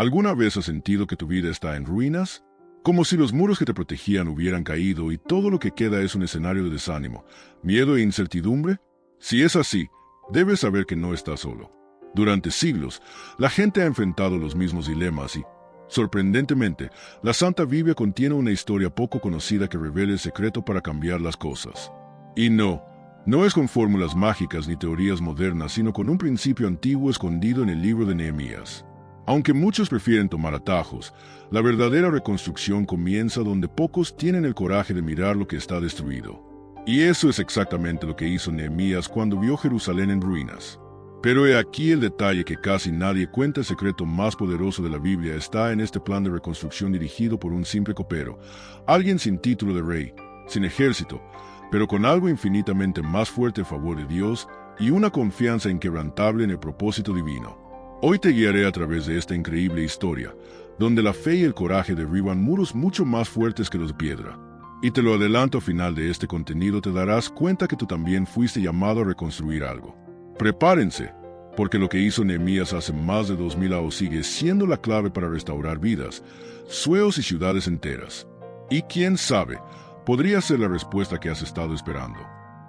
¿Alguna vez has sentido que tu vida está en ruinas? Como si los muros que te protegían hubieran caído y todo lo que queda es un escenario de desánimo, miedo e incertidumbre. Si es así, debes saber que no estás solo. Durante siglos, la gente ha enfrentado los mismos dilemas y, sorprendentemente, la Santa Biblia contiene una historia poco conocida que revela el secreto para cambiar las cosas. Y no es con fórmulas mágicas ni teorías modernas, sino con un principio antiguo escondido en el libro de Nehemías. Aunque muchos prefieren tomar atajos, la verdadera reconstrucción comienza donde pocos tienen el coraje de mirar lo que está destruido. Y eso es exactamente lo que hizo Nehemías cuando vio Jerusalén en ruinas. Pero he aquí el detalle que casi nadie cuenta: el secreto más poderoso de la Biblia está en este plan de reconstrucción dirigido por un simple copero, alguien sin título de rey, sin ejército, pero con algo infinitamente más fuerte: el favor de Dios y una confianza inquebrantable en el propósito divino. Hoy te guiaré a través de esta increíble historia, donde la fe y el coraje derriban muros mucho más fuertes que los de piedra. Y te lo adelanto, al final de este contenido te darás cuenta que tú también fuiste llamado a reconstruir algo. Prepárense, porque lo que hizo Nehemías hace más de 2000 años sigue siendo la clave para restaurar vidas, sueños y ciudades enteras. Y quién sabe, podría ser la respuesta que has estado esperando.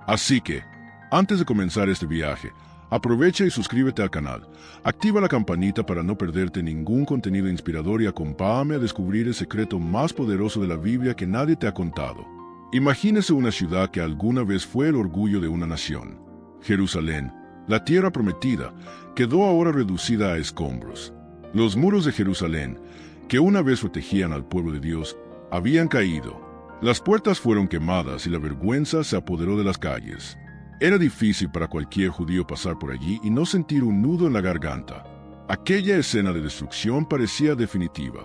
Así que, antes de comenzar este viaje, aprovecha y suscríbete al canal, activa la campanita para no perderte ningún contenido inspirador y acompáñame a descubrir el secreto más poderoso de la Biblia que nadie te ha contado. Imagínese una ciudad que alguna vez fue el orgullo de una nación. Jerusalén, la tierra prometida, quedó ahora reducida a escombros. Los muros de Jerusalén, que una vez protegían al pueblo de Dios, habían caído. Las puertas fueron quemadas y la vergüenza se apoderó de las calles. Era difícil para cualquier judío pasar por allí y no sentir un nudo en la garganta. Aquella escena de destrucción parecía definitiva.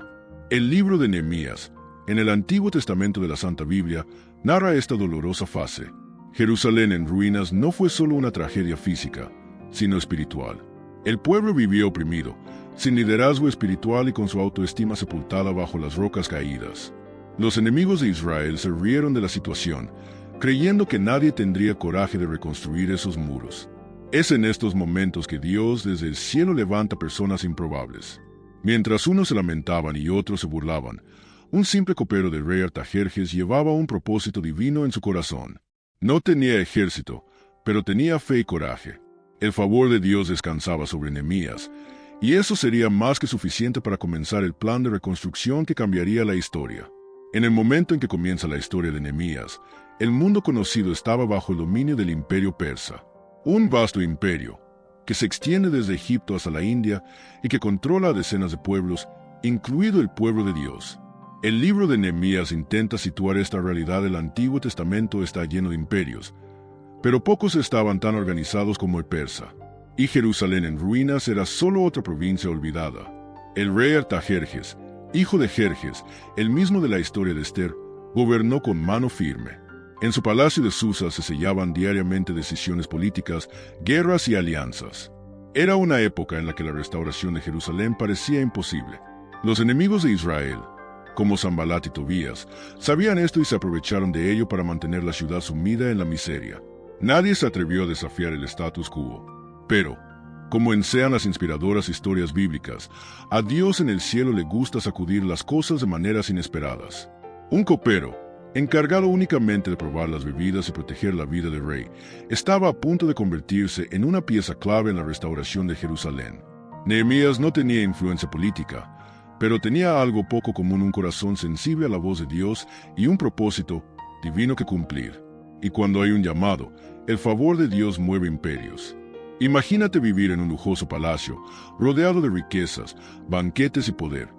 El libro de Nehemías, en el Antiguo Testamento de la Santa Biblia, narra esta dolorosa fase. Jerusalén en ruinas no fue solo una tragedia física, sino espiritual. El pueblo vivía oprimido, sin liderazgo espiritual y con su autoestima sepultada bajo las rocas caídas. Los enemigos de Israel se rieron de la situación, creyendo que nadie tendría coraje de reconstruir esos muros. Es en estos momentos que Dios desde el cielo levanta personas improbables. Mientras unos se lamentaban y otros se burlaban, un simple copero del rey Artajerjes llevaba un propósito divino en su corazón. No tenía ejército, pero tenía fe y coraje. El favor de Dios descansaba sobre Nehemías, y eso sería más que suficiente para comenzar el plan de reconstrucción que cambiaría la historia. En el momento en que comienza la historia de Nehemías, el mundo conocido estaba bajo el dominio del imperio persa. Un vasto imperio, que se extiende desde Egipto hasta la India y que controla a decenas de pueblos, incluido el pueblo de Dios. El libro de Nehemías intenta situar esta realidad. El Antiguo Testamento está lleno de imperios, pero pocos estaban tan organizados como el persa. Y Jerusalén en ruinas era solo otra provincia olvidada. El rey Artajerjes, hijo de Jerjes, el mismo de la historia de Esther, gobernó con mano firme. En su palacio de Susa se sellaban diariamente decisiones políticas, guerras y alianzas. Era una época en la que la restauración de Jerusalén parecía imposible. Los enemigos de Israel, como Sanbalat y Tobías, sabían esto y se aprovecharon de ello para mantener la ciudad sumida en la miseria. Nadie se atrevió a desafiar el status quo. Pero, como enseñan las inspiradoras historias bíblicas, a Dios en el cielo le gusta sacudir las cosas de maneras inesperadas. Un copero, encargado únicamente de probar las bebidas y proteger la vida del rey, estaba a punto de convertirse en una pieza clave en la restauración de Jerusalén. Nehemías no tenía influencia política, pero tenía algo poco común: un corazón sensible a la voz de Dios y un propósito divino que cumplir. Y cuando hay un llamado, el favor de Dios mueve imperios. Imagínate vivir en un lujoso palacio, rodeado de riquezas, banquetes y poder,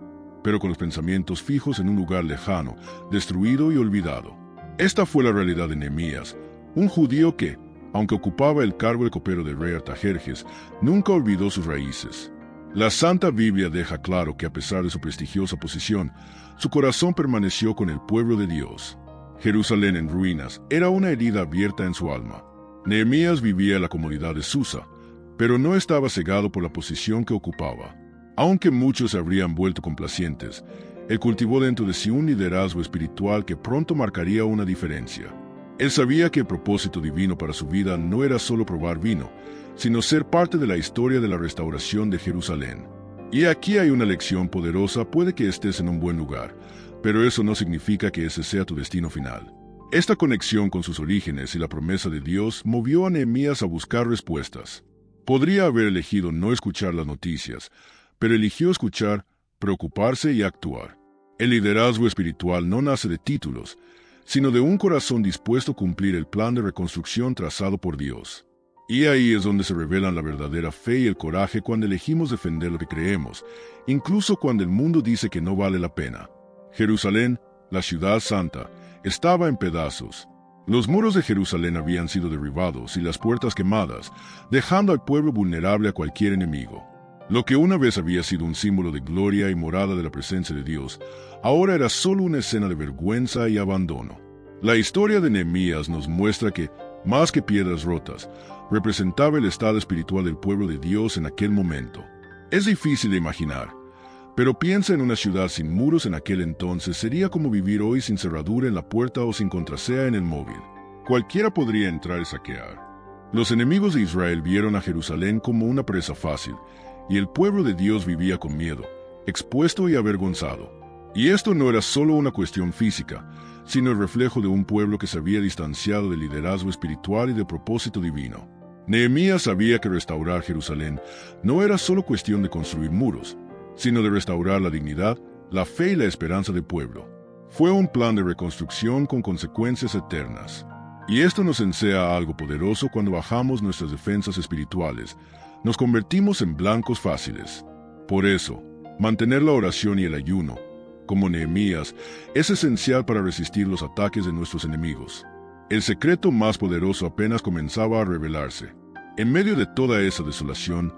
pero con los pensamientos fijos en un lugar lejano, destruido y olvidado. Esta fue la realidad de Nehemías, un judío que, aunque ocupaba el cargo de copero del rey Artajerjes, nunca olvidó sus raíces. La Santa Biblia deja claro que a pesar de su prestigiosa posición, su corazón permaneció con el pueblo de Dios. Jerusalén en ruinas era una herida abierta en su alma. Nehemías vivía en la comunidad de Susa, pero no estaba cegado por la posición que ocupaba. Aunque muchos se habrían vuelto complacientes, él cultivó dentro de sí un liderazgo espiritual que pronto marcaría una diferencia. Él sabía que el propósito divino para su vida no era solo probar vino, sino ser parte de la historia de la restauración de Jerusalén. Y aquí hay una lección poderosa. Puede que estés en un buen lugar, pero eso no significa que ese sea tu destino final. Esta conexión con sus orígenes y la promesa de Dios movió a Nehemías a buscar respuestas. Podría haber elegido no escuchar las noticias, pero eligió escuchar, preocuparse y actuar. El liderazgo espiritual no nace de títulos, sino de un corazón dispuesto a cumplir el plan de reconstrucción trazado por Dios. Y ahí es donde se revelan la verdadera fe y el coraje cuando elegimos defender lo que creemos, incluso cuando el mundo dice que no vale la pena. Jerusalén, la ciudad santa, estaba en pedazos. Los muros de Jerusalén habían sido derribados y las puertas quemadas, dejando al pueblo vulnerable a cualquier enemigo. Lo que una vez había sido un símbolo de gloria y morada de la presencia de Dios, ahora era solo una escena de vergüenza y abandono. La historia de Nehemías nos muestra que, más que piedras rotas, representaba el estado espiritual del pueblo de Dios en aquel momento. Es difícil de imaginar, pero piensa en una ciudad sin muros en aquel entonces. Sería como vivir hoy sin cerradura en la puerta o sin contrasea en el móvil. Cualquiera podría entrar y saquear. Los enemigos de Israel vieron a Jerusalén como una presa fácil, y el pueblo de Dios vivía con miedo, expuesto y avergonzado. Y esto no era solo una cuestión física, sino el reflejo de un pueblo que se había distanciado del liderazgo espiritual y del propósito divino. Nehemías sabía que restaurar Jerusalén no era solo cuestión de construir muros, sino de restaurar la dignidad, la fe y la esperanza del pueblo. Fue un plan de reconstrucción con consecuencias eternas. Y esto nos enseña algo poderoso. Cuando bajamos nuestras defensas espirituales, nos convertimos en blancos fáciles. Por eso, mantener la oración y el ayuno, como Nehemías, es esencial para resistir los ataques de nuestros enemigos. El secreto más poderoso apenas comenzaba a revelarse. En medio de toda esa desolación,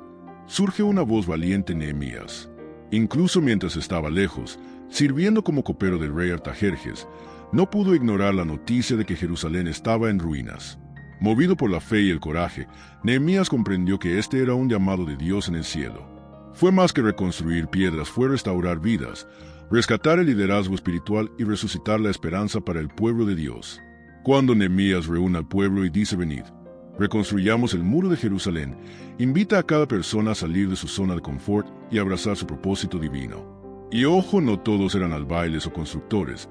surge una voz valiente en Nehemías. Incluso mientras estaba lejos, sirviendo como copero del rey Artajerjes, no pudo ignorar la noticia de que Jerusalén estaba en ruinas. Movido por la fe y el coraje, Nehemías comprendió que este era un llamado de Dios en el cielo. Fue más que reconstruir piedras, fue restaurar vidas, rescatar el liderazgo espiritual y resucitar la esperanza para el pueblo de Dios. Cuando Nehemías reúne al pueblo y dice: venid, reconstruyamos el muro de Jerusalén, invita a cada persona a salir de su zona de confort y abrazar su propósito divino. Y ojo, no todos eran albailes o constructores,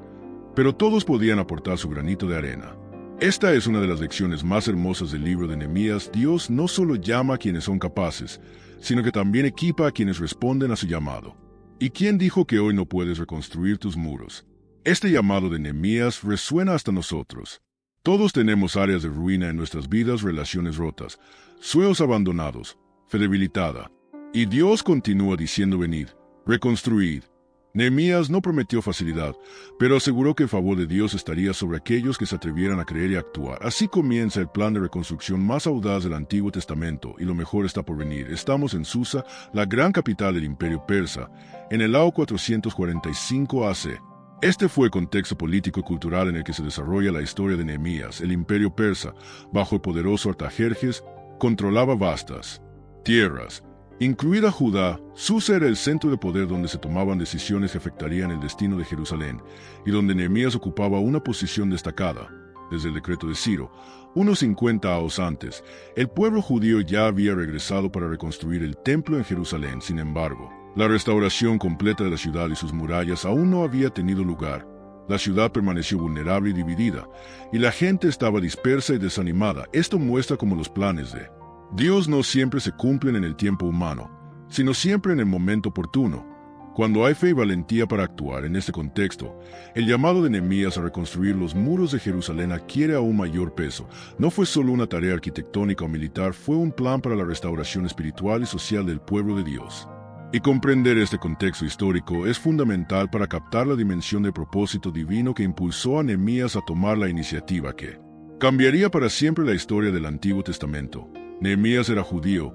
pero todos podían aportar su granito de arena. Esta es una de las lecciones más hermosas del libro de Nehemías. Dios no solo llama a quienes son capaces, sino que también equipa a quienes responden a su llamado. ¿Y quién dijo que hoy no puedes reconstruir tus muros? Este llamado de Nehemías resuena hasta nosotros. Todos tenemos áreas de ruina en nuestras vidas, relaciones rotas, sueños abandonados, fe debilitada. Y Dios continúa diciendo: venid, reconstruid. Nehemías no prometió facilidad, pero aseguró que el favor de Dios estaría sobre aquellos que se atrevieran a creer y actuar. Así comienza el plan de reconstrucción más audaz del Antiguo Testamento, y lo mejor está por venir. Estamos en Susa, la gran capital del Imperio Persa, en el año 445 AC. Este fue el contexto político y cultural en el que se desarrolla la historia de Nehemías. El Imperio Persa, bajo el poderoso Artajerjes, controlaba vastas tierras, incluida Judá. Susa era el centro de poder donde se tomaban decisiones que afectarían el destino de Jerusalén, y donde Nehemías ocupaba una posición destacada. Desde el decreto de Ciro, unos 50 años antes, el pueblo judío ya había regresado para reconstruir el templo en Jerusalén. Sin embargo, la restauración completa de la ciudad y sus murallas aún no había tenido lugar. La ciudad permaneció vulnerable y dividida, y la gente estaba dispersa y desanimada. Esto muestra cómo los planes de Dios no siempre se cumplen en el tiempo humano, sino siempre en el momento oportuno, cuando hay fe y valentía para actuar. En este contexto, el llamado de Nehemías a reconstruir los muros de Jerusalén adquiere aún mayor peso. No fue solo una tarea arquitectónica o militar, fue un plan para la restauración espiritual y social del pueblo de Dios. Y comprender este contexto histórico es fundamental para captar la dimensión del propósito divino que impulsó a Nehemías a tomar la iniciativa que cambiaría para siempre la historia del Antiguo Testamento. Nehemías era judío,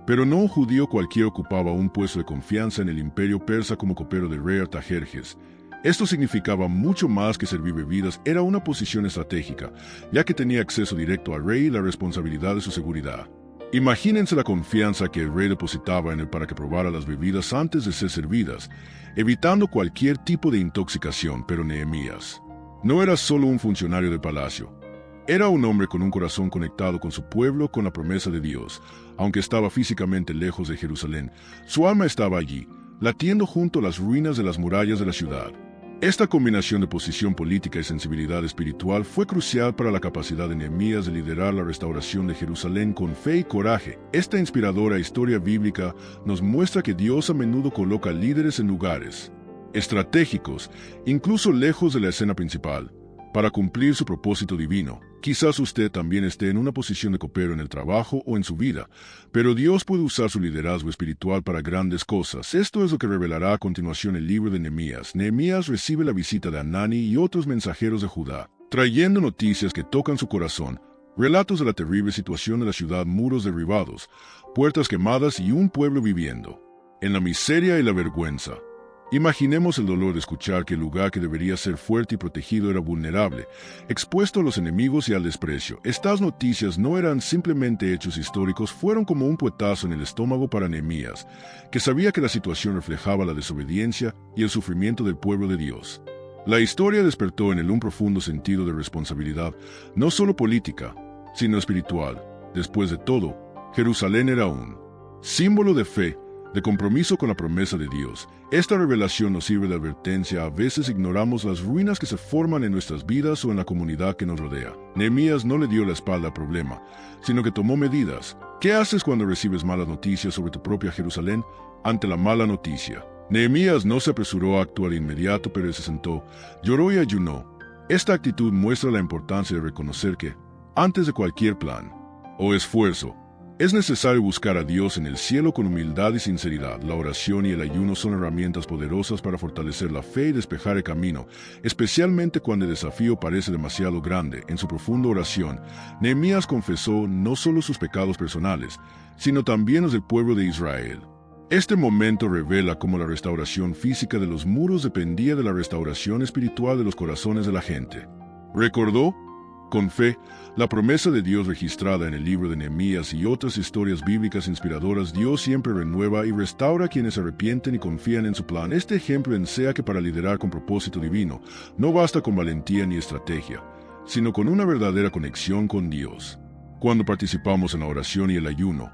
pero no un judío cualquiera. Ocupaba un puesto de confianza en el Imperio Persa como copero del rey Artajerjes. Esto significaba mucho más que servir bebidas. Era una posición estratégica, ya que tenía acceso directo al rey y la responsabilidad de su seguridad. Imagínense la confianza que el rey depositaba en él para que probara las bebidas antes de ser servidas, evitando cualquier tipo de intoxicación. Pero Nehemías no era solo un funcionario del palacio. Era un hombre con un corazón conectado con su pueblo, con la promesa de Dios. Aunque estaba físicamente lejos de Jerusalén, su alma estaba allí, latiendo junto a las ruinas de las murallas de la ciudad. Esta combinación de posición política y sensibilidad espiritual fue crucial para la capacidad de Nehemías de liderar la restauración de Jerusalén con fe y coraje. Esta inspiradora historia bíblica nos muestra que Dios a menudo coloca líderes en lugares estratégicos, incluso lejos de la escena principal, para cumplir su propósito divino. Quizás usted también esté en una posición de copero en el trabajo o en su vida, pero Dios puede usar su liderazgo espiritual para grandes cosas. Esto es lo que revelará a continuación el libro de Nehemías. Nehemías recibe la visita de Hanani y otros mensajeros de Judá, trayendo noticias que tocan su corazón, relatos de la terrible situación de la ciudad, muros derribados, puertas quemadas y un pueblo viviendo en la miseria y la vergüenza. Imaginemos el dolor de escuchar que el lugar que debería ser fuerte y protegido era vulnerable, expuesto a los enemigos y al desprecio. Estas noticias no eran simplemente hechos históricos, fueron como un puetazo en el estómago para Nehemías, que sabía que la situación reflejaba la desobediencia y el sufrimiento del pueblo de Dios. La historia despertó en él un profundo sentido de responsabilidad, no solo política, sino espiritual. Después de todo, Jerusalén era un símbolo de fe, de compromiso con la promesa de Dios. Esta revelación nos sirve de advertencia. A veces ignoramos las ruinas que se forman en nuestras vidas o en la comunidad que nos rodea. Nehemías no le dio la espalda al problema, sino que tomó medidas. ¿Qué haces cuando recibes malas noticias sobre tu propia Jerusalén? Ante la mala noticia, Nehemías no se apresuró a actuar de inmediato, pero se sentó, lloró y ayunó. Esta actitud muestra la importancia de reconocer que, antes de cualquier plan o esfuerzo, es necesario buscar a Dios en el cielo con humildad y sinceridad. La oración y el ayuno son herramientas poderosas para fortalecer la fe y despejar el camino, especialmente cuando el desafío parece demasiado grande. En su profunda oración, Nehemías confesó no solo sus pecados personales, sino también los del pueblo de Israel. Este momento revela cómo la restauración física de los muros dependía de la restauración espiritual de los corazones de la gente. Recordó con fe la promesa de Dios registrada en el libro de Nehemías y otras historias bíblicas inspiradoras. Dios siempre renueva y restaura a quienes se arrepienten y confían en su plan. Este ejemplo enseña que para liderar con propósito divino, no basta con valentía ni estrategia, sino con una verdadera conexión con Dios. Cuando participamos en la oración y el ayuno,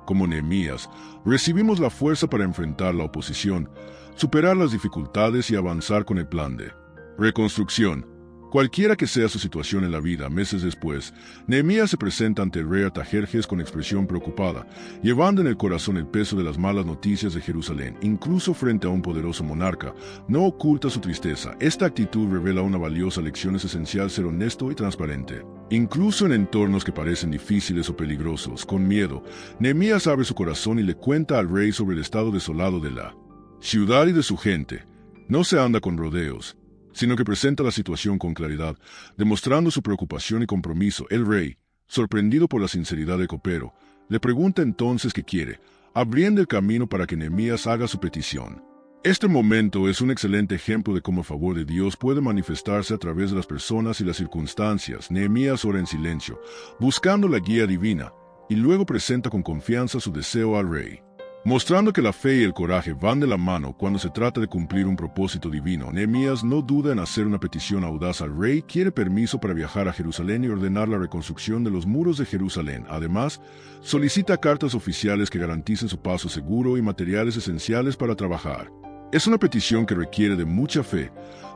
como Nehemías, recibimos la fuerza para enfrentar la oposición, superar las dificultades y avanzar con el plan de reconstrucción. Cualquiera que sea su situación en la vida, meses después, Nehemías se presenta ante el rey Artajerjes con expresión preocupada, llevando en el corazón el peso de las malas noticias de Jerusalén. Incluso frente a un poderoso monarca, no oculta su tristeza. Esta actitud revela una valiosa lección. Es esencial ser honesto y transparente. Incluso en entornos que parecen difíciles o peligrosos, con miedo, Nehemías abre su corazón y le cuenta al rey sobre el estado desolado de la ciudad y de su gente. No se anda con rodeos, sino que presenta la situación con claridad, demostrando su preocupación y compromiso. El rey, sorprendido por la sinceridad del copero, le pregunta entonces qué quiere, abriendo el camino para que Nehemías haga su petición. Este momento es un excelente ejemplo de cómo el favor de Dios puede manifestarse a través de las personas y las circunstancias. Nehemías ora en silencio, buscando la guía divina, y luego presenta con confianza su deseo al rey. Mostrando que la fe y el coraje van de la mano cuando se trata de cumplir un propósito divino, Nehemías no duda en hacer una petición audaz al rey. Quiere permiso para viajar a Jerusalén y ordenar la reconstrucción de los muros de Jerusalén. Además, solicita cartas oficiales que garanticen su paso seguro y materiales esenciales para trabajar. Es una petición que requiere de mucha fe,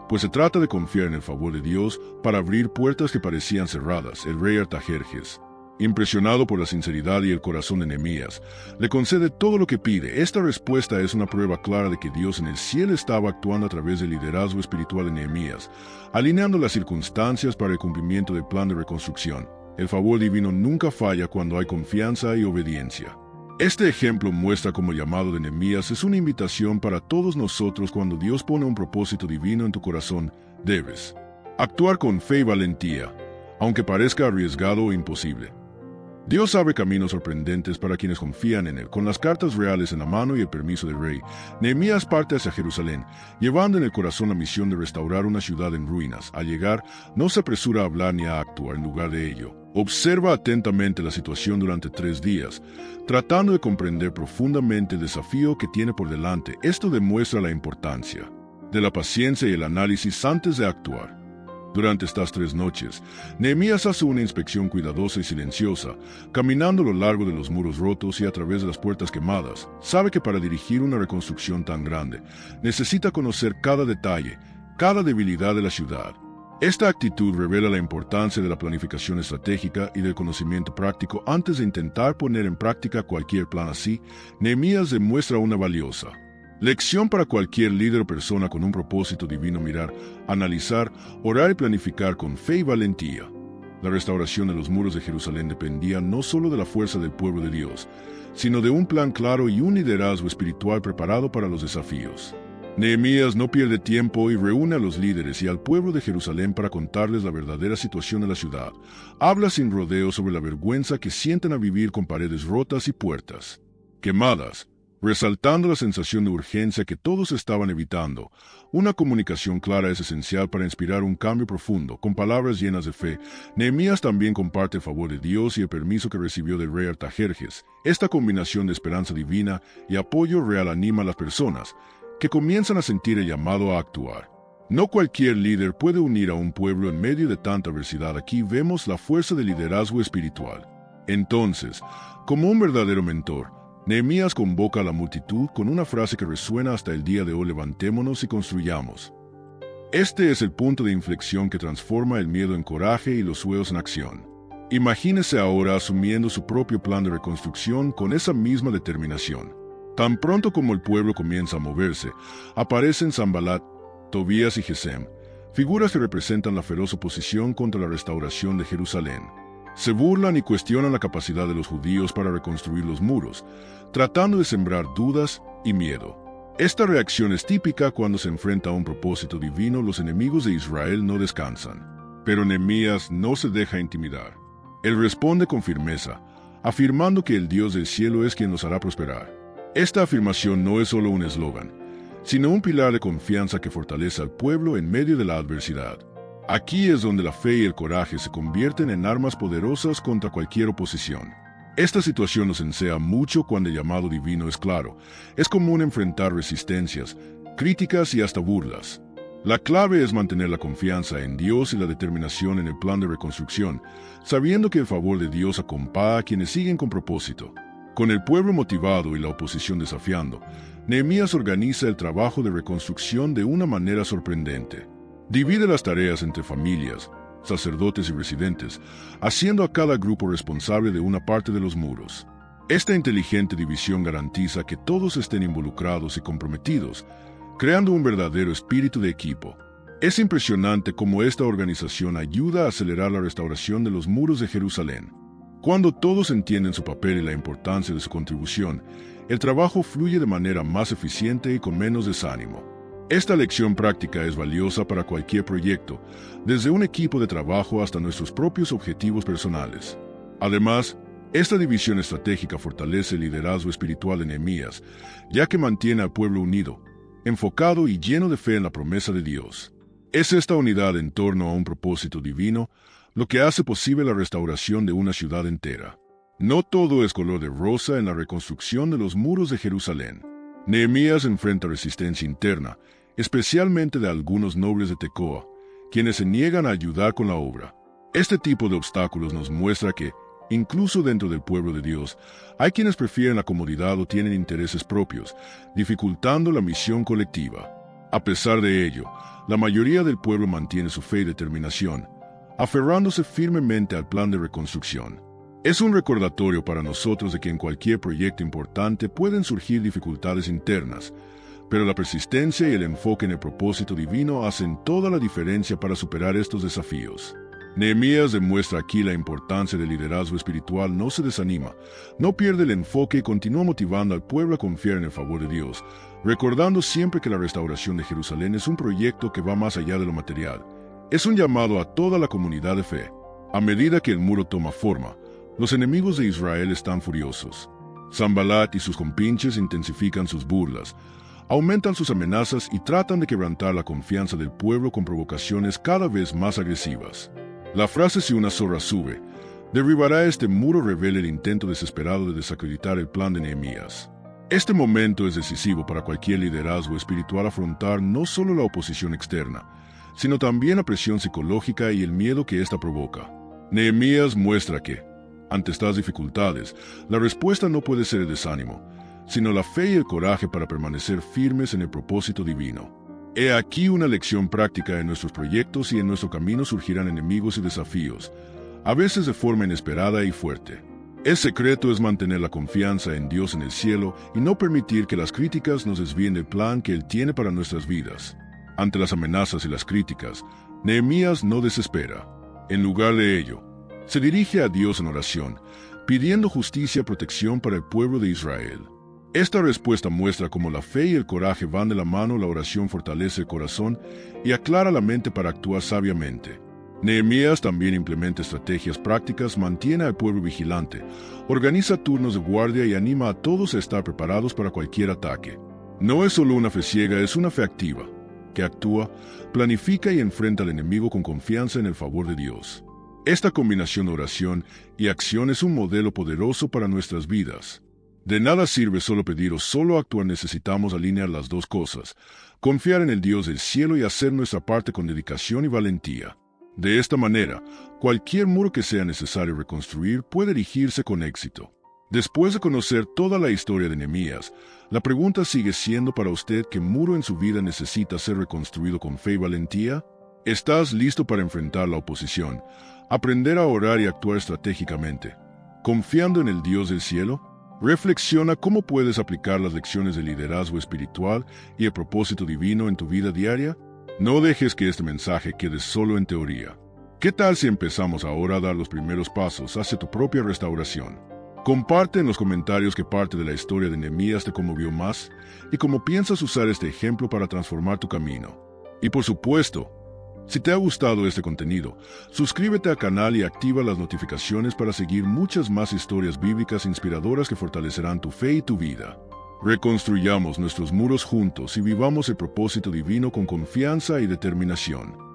pues se trata de confiar en el favor de Dios para abrir puertas que parecían cerradas. El rey Artajerjes, impresionado por la sinceridad y el corazón de Nehemías, le concede todo lo que pide. Esta respuesta es una prueba clara de que Dios en el cielo estaba actuando a través del liderazgo espiritual de Nehemías, alineando las circunstancias para el cumplimiento del plan de reconstrucción. El favor divino nunca falla cuando hay confianza y obediencia. Este ejemplo muestra cómo el llamado de Nehemías es una invitación para todos nosotros. Cuando Dios pone un propósito divino en tu corazón, debes actuar con fe y valentía, aunque parezca arriesgado o imposible. Dios abre caminos sorprendentes para quienes confían en Él. Con las cartas reales en la mano y el permiso del rey, Nehemías parte hacia Jerusalén, llevando en el corazón la misión de restaurar una ciudad en ruinas. Al llegar, no se apresura a hablar ni a actuar. En lugar de ello, observa atentamente la situación durante 3 días, tratando de comprender profundamente el desafío que tiene por delante. Esto demuestra la importancia de la paciencia y el análisis antes de actuar. Durante estas 3 noches, Nehemías hace una inspección cuidadosa y silenciosa, caminando a lo largo de los muros rotos y a través de las puertas quemadas. Sabe que para dirigir una reconstrucción tan grande, necesita conocer cada detalle, cada debilidad de la ciudad. Esta actitud revela la importancia de la planificación estratégica y del conocimiento práctico antes de intentar poner en práctica cualquier plan así. Nehemías demuestra una valiosa lección para cualquier líder o persona con un propósito divino: mirar, analizar, orar y planificar con fe y valentía. La restauración de los muros de Jerusalén dependía no solo de la fuerza del pueblo de Dios, sino de un plan claro y un liderazgo espiritual preparado para los desafíos. Nehemías no pierde tiempo y reúne a los líderes y al pueblo de Jerusalén para contarles la verdadera situación de la ciudad. Habla sin rodeo sobre la vergüenza que sienten a vivir con paredes rotas y puertas quemadas, resaltando la sensación de urgencia que todos estaban evitando. Una comunicación clara es esencial para inspirar un cambio profundo. Con palabras llenas de fe, Nehemías también comparte el favor de Dios y el permiso que recibió del rey Artajerjes. Esta combinación de esperanza divina y apoyo real anima a las personas, que comienzan a sentir el llamado a actuar. No cualquier líder puede unir a un pueblo en medio de tanta adversidad. Aquí vemos la fuerza del liderazgo espiritual. Entonces, como un verdadero mentor, Nehemías convoca a la multitud con una frase que resuena hasta el día de hoy: levantémonos y construyamos. Este es el punto de inflexión que transforma el miedo en coraje y los sueños en acción. Imagínese ahora asumiendo su propio plan de reconstrucción con esa misma determinación. Tan pronto como el pueblo comienza a moverse, aparecen Sanbalat, Tobías y Gesem, figuras que representan la feroz oposición contra la restauración de Jerusalén. Se burlan y cuestionan la capacidad de los judíos para reconstruir los muros, tratando de sembrar dudas y miedo. Esta reacción es típica cuando se enfrenta a un propósito divino. Los enemigos de Israel no descansan. Pero Nehemías no se deja intimidar. Él responde con firmeza, afirmando que el Dios del cielo es quien nos hará prosperar. Esta afirmación no es solo un eslogan, sino un pilar de confianza que fortalece al pueblo en medio de la adversidad. Aquí es donde la fe y el coraje se convierten en armas poderosas contra cualquier oposición. Esta situación nos enseña mucho cuando el llamado divino es claro. Es común enfrentar resistencias, críticas y hasta burlas. La clave es mantener la confianza en Dios y la determinación en el plan de reconstrucción, sabiendo que el favor de Dios acompaña a quienes siguen con propósito. Con el pueblo motivado y la oposición desafiando, Nehemías organiza el trabajo de reconstrucción de una manera sorprendente. Divide las tareas entre familias, sacerdotes y residentes, haciendo a cada grupo responsable de una parte de los muros. Esta inteligente división garantiza que todos estén involucrados y comprometidos, creando un verdadero espíritu de equipo. Es impresionante cómo esta organización ayuda a acelerar la restauración de los muros de Jerusalén. Cuando todos entienden su papel y la importancia de su contribución, el trabajo fluye de manera más eficiente y con menos desánimo. Esta lección práctica es valiosa para cualquier proyecto, desde un equipo de trabajo hasta nuestros propios objetivos personales. Además, esta división estratégica fortalece el liderazgo espiritual de Nehemías, ya que mantiene al pueblo unido, enfocado y lleno de fe en la promesa de Dios. Es esta unidad en torno a un propósito divino lo que hace posible la restauración de una ciudad entera. No todo es color de rosa en la reconstrucción de los muros de Jerusalén. Nehemías enfrenta resistencia interna, especialmente de algunos nobles de Tecoa, quienes se niegan a ayudar con la obra. Este tipo de obstáculos nos muestra que, incluso dentro del pueblo de Dios, hay quienes prefieren la comodidad o tienen intereses propios, dificultando la misión colectiva. A pesar de ello, la mayoría del pueblo mantiene su fe y determinación, aferrándose firmemente al plan de reconstrucción. Es un recordatorio para nosotros de que en cualquier proyecto importante pueden surgir dificultades internas, pero la persistencia y el enfoque en el propósito divino hacen toda la diferencia para superar estos desafíos. Nehemías demuestra aquí la importancia del liderazgo espiritual. No se desanima, no pierde el enfoque y continúa motivando al pueblo a confiar en el favor de Dios, recordando siempre que la restauración de Jerusalén es un proyecto que va más allá de lo material. Es un llamado a toda la comunidad de fe. A medida que el muro toma forma, los enemigos de Israel están furiosos. Sanbalat y sus compinches intensifican sus burlas, aumentan sus amenazas y tratan de quebrantar la confianza del pueblo con provocaciones cada vez más agresivas. La frase "si una zorra sube, derribará este muro" revela el intento desesperado de desacreditar el plan de Nehemías. Este momento es decisivo para cualquier liderazgo espiritual: afrontar no solo la oposición externa, sino también la presión psicológica y el miedo que ésta provoca. Nehemías muestra que, ante estas dificultades, la respuesta no puede ser el desánimo, sino la fe y el coraje para permanecer firmes en el propósito divino. He aquí una lección práctica en nuestros proyectos y en nuestro camino surgirán enemigos y desafíos, a veces de forma inesperada y fuerte. El secreto es mantener la confianza en Dios en el cielo y no permitir que las críticas nos desvíen del plan que Él tiene para nuestras vidas. Ante las amenazas y las críticas, Nehemías no desespera. En lugar de ello, se dirige a Dios en oración, pidiendo justicia y protección para el pueblo de Israel. Esta respuesta muestra cómo la fe y el coraje van de la mano. La oración fortalece el corazón y aclara la mente para actuar sabiamente. Nehemías también implementa estrategias prácticas, mantiene al pueblo vigilante, organiza turnos de guardia y anima a todos a estar preparados para cualquier ataque. No es solo una fe ciega, es una fe activa, que actúa, planifica y enfrenta al enemigo con confianza en el favor de Dios. Esta combinación de oración y acción es un modelo poderoso para nuestras vidas. De nada sirve solo pedir o solo actuar, necesitamos alinear las dos cosas, confiar en el Dios del cielo y hacer nuestra parte con dedicación y valentía. De esta manera, cualquier muro que sea necesario reconstruir puede erigirse con éxito. Después de conocer toda la historia de Nehemías, la pregunta sigue siendo para usted: ¿qué muro en su vida necesita ser reconstruido con fe y valentía? ¿Estás listo para enfrentar la oposición, aprender a orar y actuar estratégicamente, confiando en el Dios del cielo? Reflexiona cómo puedes aplicar las lecciones de liderazgo espiritual y el propósito divino en tu vida diaria. No dejes que este mensaje quede solo en teoría. ¿Qué tal si empezamos ahora a dar los primeros pasos hacia tu propia restauración? Comparte en los comentarios qué parte de la historia de Nehemías te conmovió más y cómo piensas usar este ejemplo para transformar tu camino. Y por supuesto, si te ha gustado este contenido, suscríbete al canal y activa las notificaciones para seguir muchas más historias bíblicas inspiradoras que fortalecerán tu fe y tu vida. Reconstruyamos nuestros muros juntos y vivamos el propósito divino con confianza y determinación.